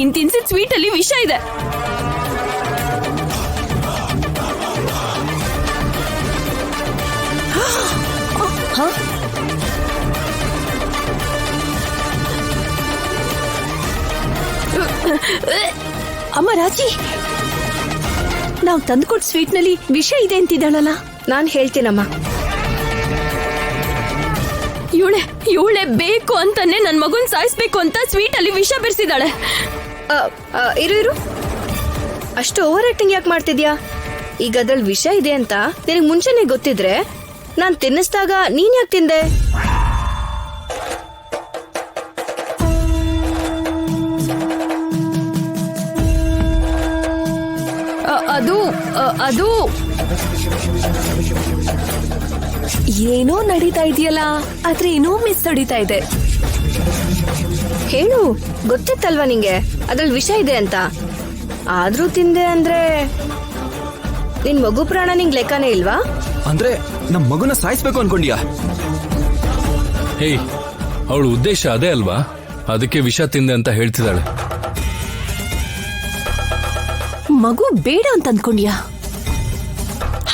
ನೀನ್ ತಿನ್ಸಿದ ಸ್ವೀಟ್ ಅಲ್ಲಿ ವಿಷ ಇದೆ. ಅಮ್ಮ ರಾಜಿ, ನಾವ್ ತಂದ್ಕೊಟ್ ಸ್ವೀಟ್ ನಲ್ಲಿ ವಿಷ ಇದೆ ಅಂತಿದ್ದಾಳಲ್ಲ. ನಾನ್ ಹೇಳ್ತೀನಮ್ಮ. ಇವಳೆ ಬೇಕು ಅಂತಾನೆ ನನ್ ಮಗುನ್ ಸಾಯಿಸ್ಬೇಕು ಅಂತ ಸ್ವೀಟ್ ಅಲ್ಲಿ ವಿಷ ಬೆರೆಸಿದಾಳೆ. ಇರು, ಅಷ್ಟು ಓವರ್ ಆಕ್ಟಿಂಗ್ ಯಾಕೆ ಮಾಡ್ತಿದ್ಯಾ? ಈಗ ಅದ್ರಲ್ಲಿ ವಿಷ ಇದೆ ಅಂತ ನಿನಗ್ ಮುಂಚೆನೆ ಗೊತ್ತಿದ್ರೆ ನಾನ್ ತಿನ್ನಿಸ್ದಾಗ ನೀನ್ ಯಾಕೆ ತಿಂದೆ? ಅದು ಏನೋ ನಡೀತಾ ಇದೆಯಲ್ಲ, ಆದ್ರೆ ಏನೋ ಮಿಸ್ ನಡೀತಾ ಇದೆ. ಹೇಳು, ಗೊತ್ತಿತ್ತಲ್ವಾ ನಿಂಗೆ ಅದ್ರಲ್ಲಿ ವಿಷ ಇದೆ ಅಂತ? ಆದ್ರೂ ತಿಂದೆ ಅಂದ್ರೆ ನಿನ್ ಮಗು ಪ್ರಾಣ ನಿಂಗ್ ಲೆಕ್ಕನೇ ಇಲ್ವಾ? ಅಂದ್ರೆ ನಮ್ ಮಗುನ ಸಾಯಿಸ್ಬೇಕು ಅನ್ಕೊಂಡ್ಯಾ? ಹೇಯ್, ಅವಳ ಉದ್ದೇಶ ಅದೇ ಅಲ್ವಾ? ಅದಕ್ಕೆ ವಿಷ ತಿಂದೆ ಅಂತ ಹೇಳ್ತಿದ್ದಾಳೆ. ಮಗು ಬೇಡ ಅಂತ ಅನ್ಕೊಂಡ್ಯಾ?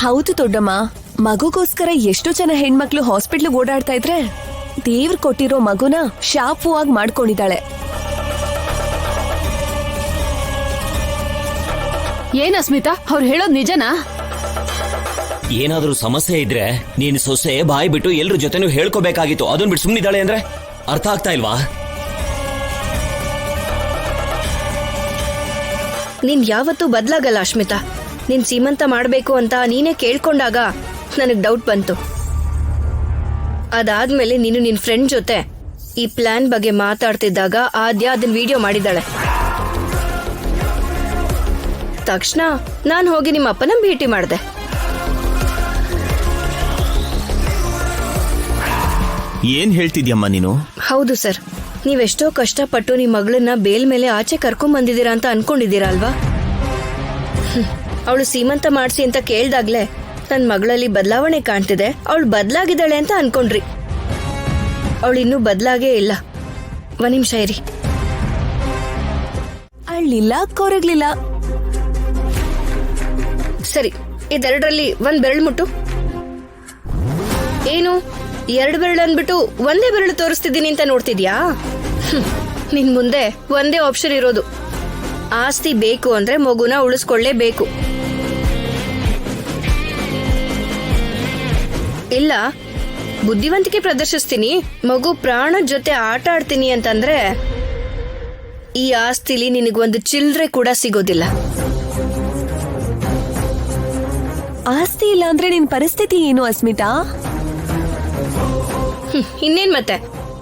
ಹೌದು ದೊಡ್ಡಮ್ಮ, ಮಗುಗೋಸ್ಕರ ಎಷ್ಟೋ ಜನ ಹೆಣ್ಮಕ್ಳು ಹಾಸ್ಪಿಟ್ಲ್ ಓಡಾಡ್ತಾ ಇದ್ರೆ ದೇವ್ರು ಕೊಟ್ಟಿರೋ ಮಗುನ ಶಾಪವಾಗಿ ಮಾಡ್ಕೊಂಡಿದ್ದಾಳೆ. ಏನ ಸ್ಮಿತಾ, ಅವ್ರು ಹೇಳೋದ್ ನಿಜನಾ? ಏನಾದ್ರೂ ಸಮಸ್ಯೆ ಇದ್ರೆ ನೀನ್ ಸೊಸೆ ಬಾಯ್ ಬಿಟ್ಟು ಎಲ್ರ ಜೊತೆನೂ ಹೇಳ್ಕೋಬೇಕಾಗಿತ್ತು. ಅದನ್ ಬಿಟ್ಟು ಸುಮ್ಮನಿದ್ದಾಳೆ ಅಂದ್ರೆ ಅರ್ಥ ಆಗ್ತಾ ಇಲ್ವಾ? ನೀನ್ ಯಾವತ್ತೂ ಬದ್ಲಾಗಲ್ಲ ಅಶ್ಮಿತಾ. ನೀನ್ ಸೀಮಂತ ಮಾಡ್ಬೇಕು ಅಂತ ನೀನೇ ಕೇಳ್ಕೊಂಡಾಗ ನನಗ್ ಡೌಟ್ ಬಂತು. ಅದಾದ್ಮೇಲೆ ನೀನು ನಿನ್ ಫ್ರೆಂಡ್ ಜೊತೆ ಈ ಪ್ಲಾನ್ ಬಗ್ಗೆ ಮಾತಾಡ್ತಿದ್ದಾಗ ಆದ್ಯ ಅದನ್ನ ವಿಡಿಯೋ ಮಾಡಿದಾಳೆ. ತಕ್ಷಣ ನಾನ್ ಹೋಗಿ ನಿಮ್ಮ ಅಪ್ಪನ ಭೇಟಿ ಮಾಡಿದೆ. ಏನ್ ಹೇಳ್ತಿದ್ಯಮ್ಮ ನೀನು? ಹೌದು ಸರ್, ನೀವೆಷ್ಟೋ ಕಷ್ಟಪಟ್ಟು ನಿಮ್ ಮಗಳನ್ನ ಬೇಲ್ ಮೇಲೆ ಆಚೆ ಕರ್ಕೊಂಡ್ ಬಂದಿದ್ದೀರಾ ಅಂತ ಅನ್ಕೊಂಡಿದ್ದೀರಾ ಅಲ್ವಾ? ಅವಳು ಸೀಮಂತ ಮಾಡ್ಸಿ ಅಂತ ಕೇಳ್ದಾಗ್ಲೆ ನನ್ ಮಗಳಲ್ಲಿ ಬದಲಾವಣೆ ಕಾಣ್ತಿದೆ, ಅವಳು ಬದಲಾಗಿದ್ದಾಳೆ ಅಂತ ಅನ್ಕೊಂಡ್ರಿ. ಅವಳು ಇನ್ನೂ ಬದಲಾಗೇ ಇಲ್ಲ. ಒಂದ್ ನಿಮಿಷ ಇರಿ. ಅಳ್ಳಿಲ್ಲ, ಕೊರಗ್ಲಿಲ್ಲ. ಸರಿ, ಇದೆರಡರಲ್ಲಿ ಒಂದ್ ಬೆರಳು ಮುಟ್ಟು. ಏನು, 2 ಬೆರಳು ಅಂದ್ಬಿಟ್ಟು ಒಂದೇ ಬೆರಳು ತೋರಿಸ್ತಿದ್ದೀನಿ ಅಂತ ನೋಡ್ತಿದ್ಯಾ? ನಿನ್ ಮುಂದೆ ಒಂದೇ ಆಪ್ಷನ್ ಇರೋದು. ಆಸ್ತಿ ಬೇಕು ಅಂದ್ರೆ ಮಗುನ ಉಳಿಸ್ಕೊಳ್ಳೇಬೇಕು. ಇಲ್ಲ ಬುದ್ಧಿವಂತಿಕೆ ಪ್ರದರ್ಶಿಸ್ತೀನಿ, ಮಗು ಪ್ರಾಣದ ಜೊತೆ ಆಟ ಆಡ್ತೀನಿ ಅಂತಂದ್ರೆ ಈ ಆಸ್ತಿಲಿ ನಿನಗೊಂದು ಚಿಲ್ರೆ ಕೂಡ ಸಿಗೋದಿಲ್ಲ. ಆಸ್ತಿ ಇಲ್ಲ ಅಂದ್ರೆ ನಿನ್ ಪರಿಸ್ಥಿತಿ ಏನು ಅಸ್ಮಿತಾ? ಇನ್ನೇನ್ ಮತ್ತೆ,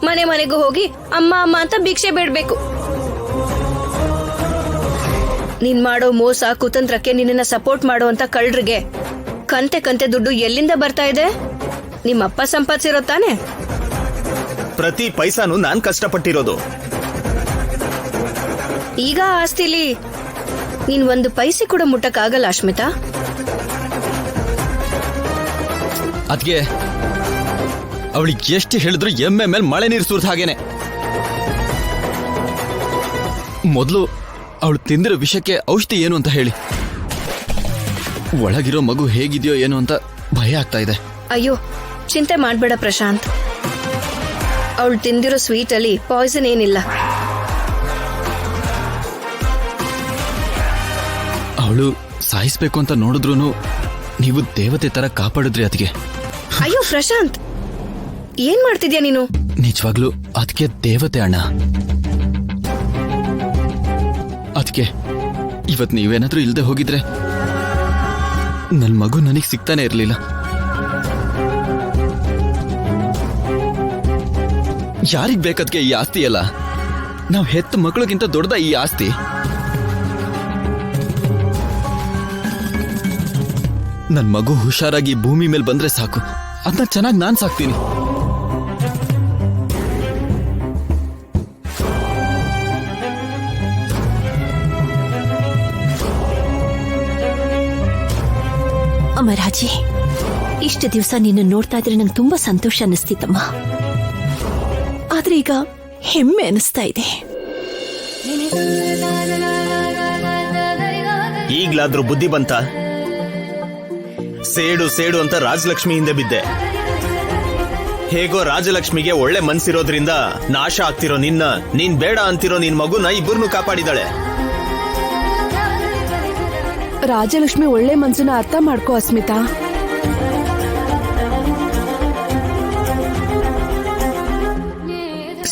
ಮನೆ ಮನೆಗೂ ಹೋಗಿ ಅಮ್ಮ ಅಮ್ಮ ಅಂತ ಭಿಕ್ಷೆ ಬೇಡ್ಬೇಕು. ನೀನ್ ಮಾಡೋ ಮೋಸ ಕುತಂತ್ರಕ್ಕೆ ನಿನ್ನ ಸಪೋರ್ಟ್ ಮಾಡುವಂತ ಕಳ್ಳರಿಗೆ ಕಂತೆ ಕಂತೆ ದುಡ್ಡು ಎಲ್ಲಿಂದ ಬರ್ತಾ ಇದೆ? ನಿಮ್ಮಪ್ಪ ಸಂಪಾದಿಸಿರೋ ತಾನೆ? ಪ್ರತಿ ಪೈಸಾನು ನಾನ್ ಕಷ್ಟಪಟ್ಟಿರೋದು. ಈಗ ಆಸ್ತಿಲಿ ನೀನ್ ಒಂದು ಪೈಸೆ ಕೂಡ ಮುಟ್ಟಕ್ಕಾಗಲ್ಲ ಅಶ್ಮಿತಾ. ಅದ್ಗೆ ಅವಳಿಗೆ ಎಷ್ಟು ಹೇಳಿದ್ರು ಎಮ್ಮೆ ಮೇಲೆ ಮಳೆ ನೀರು ಸುರಿದ ಹಾಗೇನೆ. ಮೊದಲು ಅವಳು ತಿಂದಿರೋ ವಿಷಕ್ಕೆ ಔಷಧಿ ಏನು ಅಂತ ಹೇಳಿ. ಒಳಗಿರೋ ಮಗು ಹೇಗಿದೆಯೋ ಏನೋ ಅಂತ ಭಯ ಆಗ್ತಾ ಇದೆ. ಅಯ್ಯೋ, ಚಿಂತೆ ಮಾಡ್ಬೇಡ ಪ್ರಶಾಂತ್. ಅವಳು ತಿಂದಿರೋ ಸ್ವೀಟ್ ಅಲ್ಲಿ ಪಾಯ್ಸನ್ ಏನಿಲ್ಲ. ಅವಳು ಸಾಯಿಸ್ಬೇಕು ಅಂತ ನೋಡಿದ್ರು ನೀವು ದೇವತೆ ತರ ಕಾಪಾಡಿದ್ರಿ ಅದಕ್ಕೆ. ಅಯ್ಯೋ ಪ್ರಶಾಂತ್, ಏನ್ ಮಾಡ್ತಿದ್ಯಾ ನೀನು? ನಿಜವಾಗ್ಲೂ ಅದಕ್ಕೆ ದೇವತೆ ಅಣ್ಣ. ಅದಕ್ಕೆ ಇವತ್ ನೀವೇನಾದ್ರೂ ಇಲ್ದೆ ಹೋಗಿದ್ರೆ ನನ್ ಮಗು ನನಗ್ ಸಿಗ್ತಾನೆ ಇರ್ಲಿಲ್ಲ. ಯಾರಿಗ್ ಬೇಕದ್ಕೆ ಈ ಆಸ್ತಿ ಅಲ್ಲ? ನಾವ್ ಹೆತ್ತ ಮಕ್ಕಳಿಗಿಂತ ದೊಡ್ಡದ ಈ ಆಸ್ತಿ? ನನ್ ಮಗು ಹುಷಾರಾಗಿ ಭೂಮಿ ಮೇಲೆ ಬಂದ್ರೆ ಸಾಕು, ಅದನ್ನ ಚೆನ್ನಾಗಿ ನಾನ್ ಸಾಕ್ತೀನಿ. ಅಮರಾಜಿ, ಇಷ್ಟು ದಿವಸ ನಿನ್ನ ನೋಡ್ತಾ ಇದ್ರೆ ನಂಗೆ ತುಂಬಾ ಸಂತೋಷ ಅನಿಸ್ತಿತ್ತಮ್ಮ. ಆದ್ರೆ ಈಗ ಹೆಮ್ಮೆ ಅನಿಸ್ತಾ ಇದೆ. ಈಗ್ಲಾದ್ರೂ ಬುದ್ಧಿ ಬಂತ? ಸೇಡು ಸೇಡು ಅಂತ ರಾಜಲಕ್ಷ್ಮಿ ಹಿಂದೆ ಬಿದ್ದೆ. ಹೇಗೋ ರಾಜಲಕ್ಷ್ಮಿಗೆ ಒಳ್ಳೆ ಮನ್ಸಿರೋದ್ರಿಂದ ನಾಶ ಆಗ್ತಿರೋ ನಿನ್ನ, ನೀನ್ ಬೇಡ ಅಂತಿರೋ ನಿನ್ ಮಗುನ ಇಬ್ಬರನ್ನು ಕಾಪಾಡಿದಾಳೆ. ರಾಜಲಕ್ಷ್ಮಿ ಒಳ್ಳೆ ಮನ್ಸನ್ನ ಅರ್ಥ ಮಾಡ್ಕೋ ಅಸ್ಮಿತಾ.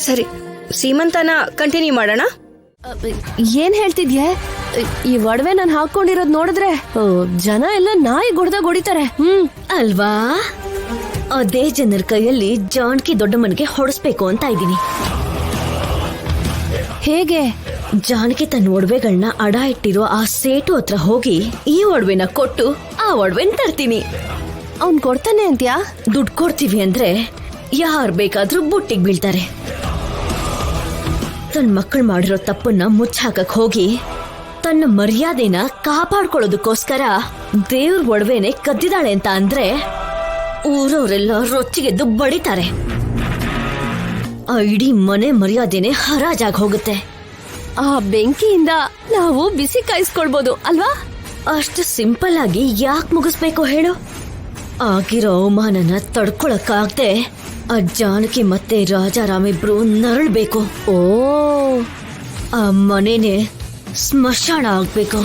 ಸರಿ, ಸೀಮಂತನ ಕಂಟಿನ್ಯೂ ಮಾಡೋಣ. ಏನ್ ಹೇಳ್ತಿದ್ಯೆ? ಈ ಒಡವೆ ನಾನು ಹಾಕೊಂಡಿರೋದ್ ನೋಡಿದ್ರೆ ಜನ ಎಲ್ಲ ನಾಯಿ ಗುಡ್ದಾಗ ಹೊಡಿತಾರೆ. ಅಲ್ವಾ? ಅದೇ ಜನರ ಕೈಯಲ್ಲಿ ಜಾನ್ಕಿ ದೊಡ್ಡಮ್ಮನಿಗೆ ಹೊಡೆಸ್ಬೇಕು ಅಂತ ಇದ್ದೀನಿ. ಹೇಗೆ? ಜಾನಕಿ ತನ್ನ ಒಡವೆಗಳನ್ನ ಅಡ ಇಟ್ಟಿರೋ ಆ ಸೇಟು ಹತ್ರ ಹೋಗಿ ಈ ಒಡವೆನ ಕೊಟ್ಟು ಆ ಒಡವೆನ ತರ್ತೀನಿ. ಅವ್ನ್ ಕೊಡ್ತಾನೆ ಅಂತ್ಯಾ? ದುಡ್ಡು ಕೊಡ್ತೀವಿ ಅಂದ್ರೆ ಯಾರು ಬೇಕಾದ್ರೂ ಬುಟ್ಟಿಗೆ ಬೀಳ್ತಾರೆ. ತನ್ನ ಮಕ್ಕಳು ಮಾಡಿರೋ ತಪ್ಪನ್ನ ಮುಚ್ಚಾಕಕ್ ಹೋಗಿ ತನ್ನ ಮರ್ಯಾದೆನ ಕಾಪಾಡ್ಕೊಳ್ಳೋದಕ್ಕೋಸ್ಕರ ದೇವ್ರ ಒಡವೆನೆ ಕದ್ದಿದಾಳೆ ಅಂತ ಅಂದ್ರೆ ಊರವರೆಲ್ಲ ರೊಚ್ಚಿಗೆದ್ದು ಬಡಿತಾರೆ. ಆ ಇಡೀ ಮನೆ ಮರ್ಯಾದೆನೆ ಹರಾಜಾಗಿ ಹೋಗುತ್ತೆ. ಆ ಬೆಂಕಿಯಿಂದ ನಾವು ಬಿಸಿ ಕಾಯಿಸ್ಕೊಳ್ಬೋದು ಅಲ್ವಾ? ಅಷ್ಟು ಸಿಂಪಲ್ ಆಗಿ ಯಾಕೆ ಮುಗಿಸ್ಬೇಕು ಹೇಳು? ಆಗಿರೋ ಅವಮಾನನ ತಡ್ಕೊಳಕ್ಕಾಗ್ದೆ ಆ ಜಾನಕಿ ಮತ್ತೆ ರಾಜಾರಾಮ್ ಇಬ್ರು ನರಳ್ಬೇಕು. ಓ, ಆ ಮನೆನೇ ಸ್ಮಶಾನ ಆಗ್ಬೇಕು.